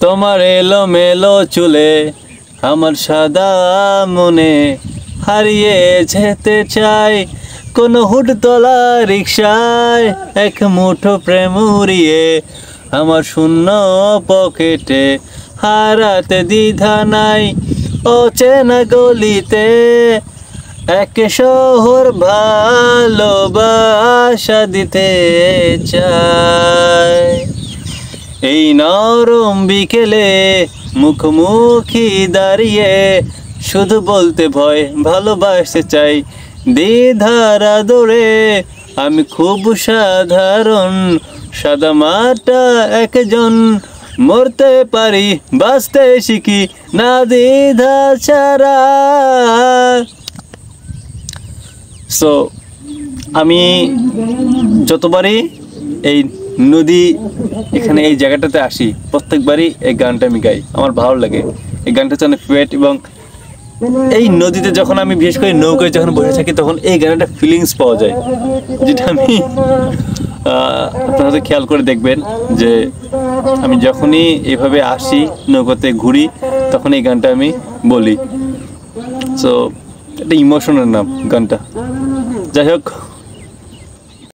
তোমার এলোমেলো চুলে আমার সাদা মনে হারিয়ে যেতে চাই কোন হুটতলা রিকশায় এক মুঠো প্রেম উড়িয়ে আমার শূন্য পকেটে হারাতে দ্বিধা নাই অচেনা গলিতে এক শহর ভালোবাসা দিতে চাই এই নরম বিকেলে মুখোমুখি দাঁড়িয়ে শুধু বলতে ভয় ভালোবাসতে চাই দ্বিধার আদরে আমি খুব সাধারণ সাদা মাটা একজন মরতে পারি বাঁচতে শিখি না দ্বিধা ছাড়া। সো আমি যতবারই এই নদী এখানে এই জায়গাটাতে আসি প্রত্যেকবারই এই গানটা আমি গাই, আমার ভালো লাগে। এই গানটা হচ্ছে অনেক ফেভারিট এবং এই নদীতে যখন আমি বিশেষ করে নৌকায় যখন বসে থাকি তখন এই গানটা ফিলিংস পাওয়া যায়, যেটা আমি আপনারা হয়তো খেয়াল করে দেখবেন যে আমি যখনই এভাবে আসি নৌকাতে ঘুরি তখন এই গানটা আমি বলি। সো এটা ইমোশনের নাম গানটা। যাই হোক,